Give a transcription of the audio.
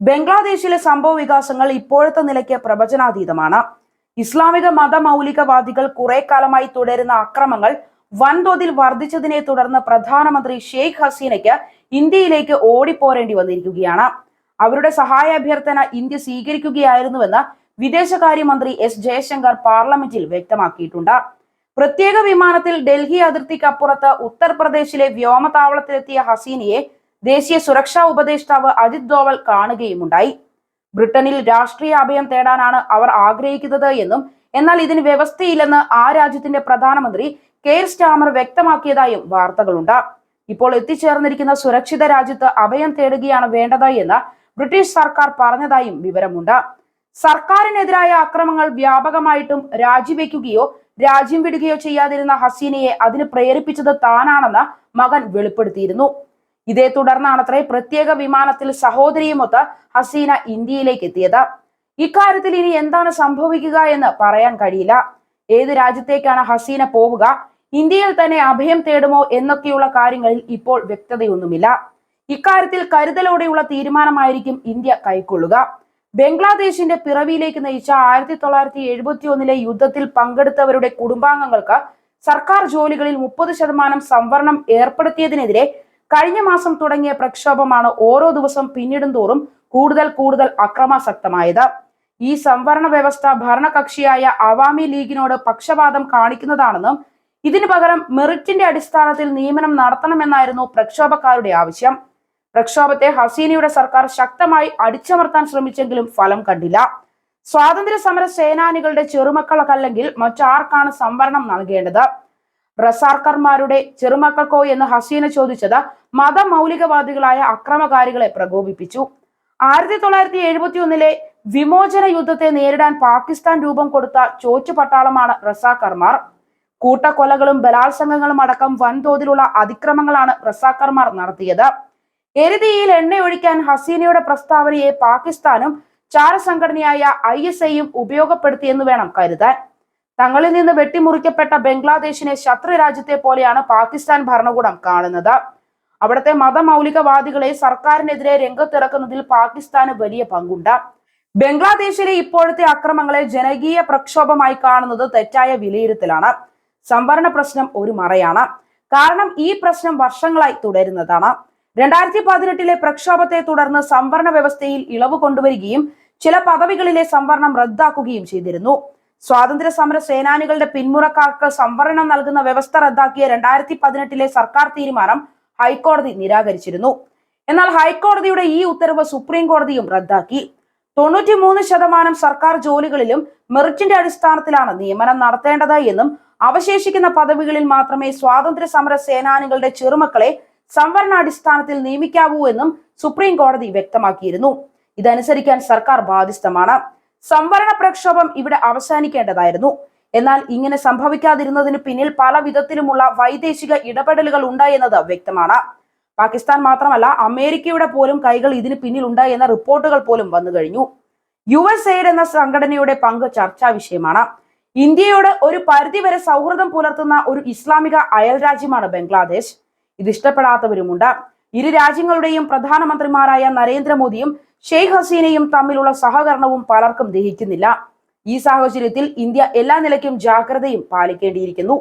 ബംഗ്ലാദേശിലെ സംഭവ വികാസങ്ങൾ ഇപ്പോഴത്തെ നിലയ്ക്ക് പ്രവചനാതീതമാണ്. ഇസ്ലാമിക മതമൗലികവാദികൾ കുറെ കാലമായി തുടരുന്ന അക്രമങ്ങൾ വൻതോതിൽ വർദ്ധിച്ചതിനെ തുടർന്ന് പ്രധാനമന്ത്രി ഷെയ്ഖ് ഹസീനയ്ക്ക് ഇന്ത്യയിലേക്ക് ഓടിപ്പോരേണ്ടി വന്നിരിക്കുകയാണ്. അവരുടെ സഹായാഭ്യർത്ഥന ഇന്ത്യ സ്വീകരിക്കുകയായിരുന്നുവെന്ന് വിദേശകാര്യമന്ത്രി എസ് ജയശങ്കർ പാർലമെന്റിൽ വ്യക്തമാക്കിയിട്ടുണ്ട്. പ്രത്യേക വിമാനത്തിൽ ഡൽഹി അതിർത്തിക്കപ്പുറത്ത് ഉത്തർപ്രദേശിലെ വ്യോമതാവളത്തിലെത്തിയ ഹസീനയെ ദേശീയ സുരക്ഷാ ഉപദേഷ്ടാവ് അജിത് ഡോവൽ കാണുകയുമുണ്ടായി. ബ്രിട്ടനിൽ രാഷ്ട്രീയ അഭയം തേടാനാണ് അവർ ആഗ്രഹിക്കുന്നത് എന്നും എന്നാൽ ഇതിന് വ്യവസ്ഥയില്ലെന്ന് ആ രാജ്യത്തിന്റെ പ്രധാനമന്ത്രി കെയർ സ്റ്റാമർ വ്യക്തമാക്കിയതായും വാർത്തകളുണ്ട്. ഇപ്പോൾ എത്തിച്ചേർന്നിരിക്കുന്ന സുരക്ഷിത രാജ്യത്ത് അഭയം തേടുകയാണ് വേണ്ടത് എന്ന് ബ്രിട്ടീഷ് സർക്കാർ പറഞ്ഞതായും വിവരമുണ്ട്. സർക്കാരിനെതിരായ അക്രമങ്ങൾ വ്യാപകമായിട്ടും രാജിവെക്കുകയോ രാജ്യം വിടുകയോ ചെയ്യാതിരുന്ന ഹസീനയെ അതിന് പ്രേരിപ്പിച്ചത് താനാണെന്ന് മകൻ വെളിപ്പെടുത്തിയിരുന്നു. ഇതേ തുടർന്നാണത്രേ പ്രത്യേക വിമാനത്തിൽ സഹോദരിയുമൊത്ത് ഹസീന ഇന്ത്യയിലേക്ക് എത്തിയത്. ഇക്കാര്യത്തിൽ ഇനി എന്താണ് സംഭവിക്കുക എന്ന് പറയാൻ കഴിയില്ല. ഏത് രാജ്യത്തേക്കാണ് ഹസീന പോവുക, ഇന്ത്യയിൽ തന്നെ അഭയം തേടുമോ എന്നൊക്കെയുള്ള കാര്യങ്ങളിൽ ഇപ്പോൾ വ്യക്തതയൊന്നുമില്ല. ഇക്കാര്യത്തിൽ കരുതലോടെയുള്ള തീരുമാനമായിരിക്കും ഇന്ത്യ കൈക്കൊള്ളുക. ബംഗ്ലാദേശിന്റെ പിറവിയിലേക്ക് നയിച്ച 1971 യുദ്ധത്തിൽ പങ്കെടുത്തവരുടെ കുടുംബാംഗങ്ങൾക്ക് സർക്കാർ ജോലികളിൽ 30% സംവരണം ഏർപ്പെടുത്തിയതിനെതിരെ കഴിഞ്ഞ മാസം തുടങ്ങിയ പ്രക്ഷോഭമാണ് ഓരോ ദിവസം പിന്നിടും തോറും കൂടുതൽ അക്രമാസക്തമായത്. ഈ സംവരണ വ്യവസ്ഥ ഭരണകക്ഷിയായ അവാമി ലീഗിനോട് പക്ഷപാതം കാണിക്കുന്നതാണെന്നും ഇതിനു പകരം മെറിറ്റിന്റെ അടിസ്ഥാനത്തിൽ നിയമനം നടത്തണമെന്നായിരുന്നു പ്രക്ഷോഭക്കാരുടെ ആവശ്യം. പ്രക്ഷോഭത്തെ ഹസീനയുടെ സർക്കാർ ശക്തമായി അടിച്ചമർത്താൻ ശ്രമിച്ചെങ്കിലും ഫലം കണ്ടില്ല. സ്വാതന്ത്ര്യ സമര സേനാനികളുടെ ചെറുമക്കൾക്കല്ലെങ്കിൽ മറ്റാർക്കാണ് സംവരണം നൽകേണ്ടത്? റസാർക്കർമാരുടെ ചെറുമക്കൾക്കോ എന്ന് ഹസീന ചോദിച്ചത് മതമൗലികവാദികളായ അക്രമകാരികളെ പ്രകോപിപ്പിച്ചു. 1971 വിമോചന യുദ്ധത്തെ നേരിടാൻ പാകിസ്ഥാൻ രൂപം കൊടുത്ത ചോച്ചു പട്ടാളമാണ് റസാക്കർമാർ. കൂട്ടക്കൊലകളും ബലാത്സംഗങ്ങളും അടക്കം വൻതോതിലുള്ള അതിക്രമങ്ങളാണ് റസാക്കർമാർ നടത്തിയത്. എരുതിയിൽ എണ്ണയൊഴിക്കാൻ ഹസീനയുടെ പ്രസ്താവനയെ പാകിസ്ഥാനും ചാരസംഘടനയായ ISIയും ഉപയോഗപ്പെടുത്തിയെന്ന് വേണം കരുതാൻ. തങ്ങളിൽ നിന്ന് വെട്ടിമുറിക്കപ്പെട്ട ബംഗ്ലാദേശിനെ ശത്രു രാജ്യത്തെ പോലെയാണ് പാകിസ്ഥാൻ ഭരണകൂടം കാണുന്നത്. അവിടുത്തെ മതമൗലികവാദികളെ സർക്കാരിനെതിരെ രംഗത്തിറക്കുന്നതിൽ പാകിസ്ഥാന് വലിയ പങ്കുണ്ട്. ബംഗ്ലാദേശിലെ ഇപ്പോഴത്തെ അക്രമങ്ങളെ ജനകീയ പ്രക്ഷോഭമായി കാണുന്നത് തെറ്റായ വിലയിരുത്തലാണ്. സംവരണ പ്രശ്നം ഒരു മറയാണ്. കാരണം ഈ പ്രശ്നം വർഷങ്ങളായി തുടരുന്നതാണ്. 2018 പ്രക്ഷോഭത്തെ തുടർന്ന് സംവരണ വ്യവസ്ഥയിൽ ഇളവ് കൊണ്ടുവരികയും ചില പദവികളിലെ സംവരണം റദ്ദാക്കുകയും ചെയ്തിരുന്നു. സ്വാതന്ത്ര്യ സമര സേനാനികളുടെ പിന്മുറക്കാർക്ക് സംവരണം നൽകുന്ന വ്യവസ്ഥ റദ്ദാക്കിയ 2018 സർക്കാർ തീരുമാനം ഹൈക്കോടതി നിരാകരിച്ചിരുന്നു. എന്നാൽ ഹൈക്കോടതിയുടെ ഈ ഉത്തരവ് സുപ്രീം കോടതിയും റദ്ദാക്കി. 93% സർക്കാർ ജോലികളിലും മെറിറ്റിന്റെ അടിസ്ഥാനത്തിലാണ് നിയമനം നടത്തേണ്ടത് എന്നും അവശേഷിക്കുന്ന പദവികളിൽ മാത്രമേ സ്വാതന്ത്ര്യ സമര സേനാനികളുടെ ചെറുമക്കളെ സംവരണാടിസ്ഥാനത്തിൽ നിയമിക്കാവൂ എന്നും സുപ്രീം കോടതി വ്യക്തമാക്കിയിരുന്നു. ഇതനുസരിക്കാൻ സർക്കാർ ബാധ്യസ്ഥമാണ്. സംവരണ പ്രക്ഷോഭം ഇവിടെ അവസാനിക്കേണ്ടതായിരുന്നു. എന്നാൽ ഇങ്ങനെ സംഭവിക്കാതിരുന്നതിന് പിന്നിൽ പല വിധത്തിലുമുള്ള വൈദേശിക ഇടപെടലുകൾ ഉണ്ട് എന്നത് വ്യക്തമാണ്. പാകിസ്ഥാൻ മാത്രമല്ല, അമേരിക്കയുടെ പോലും കൈകൾ ഇതിന് പിന്നിലുണ്ട് എന്ന റിപ്പോർട്ടുകൾ പോലും വന്നു കഴിഞ്ഞു. USAID എന്ന സംഘടനയുടെ പങ്ക് ചർച്ചാ വിഷയമാണ്. ഇന്ത്യയോട് ഒരു പരിധിവരെ സൗഹൃദം പുലർത്തുന്ന ഒരു ഇസ്ലാമിക അയൽ രാജ്യമാണ് ബംഗ്ലാദേശ്. ഇത് ഇഷ്ടപ്പെടാത്തവരുമുണ്ട്. ഇരു രാജ്യങ്ങളുടെയും പ്രധാനമന്ത്രിമാരായ നരേന്ദ്രമോദിയും ഷെയ്ഖ് ഹസീനയും തമ്മിലുള്ള സഹകരണവും പലർക്കും ദഹിക്കുന്നില്ല. ഈ സാഹചര്യത്തിൽ ഇന്ത്യ എല്ലാ നിലയ്ക്കും ജാഗ്രതയും പാലിക്കേണ്ടിയിരിക്കുന്നു.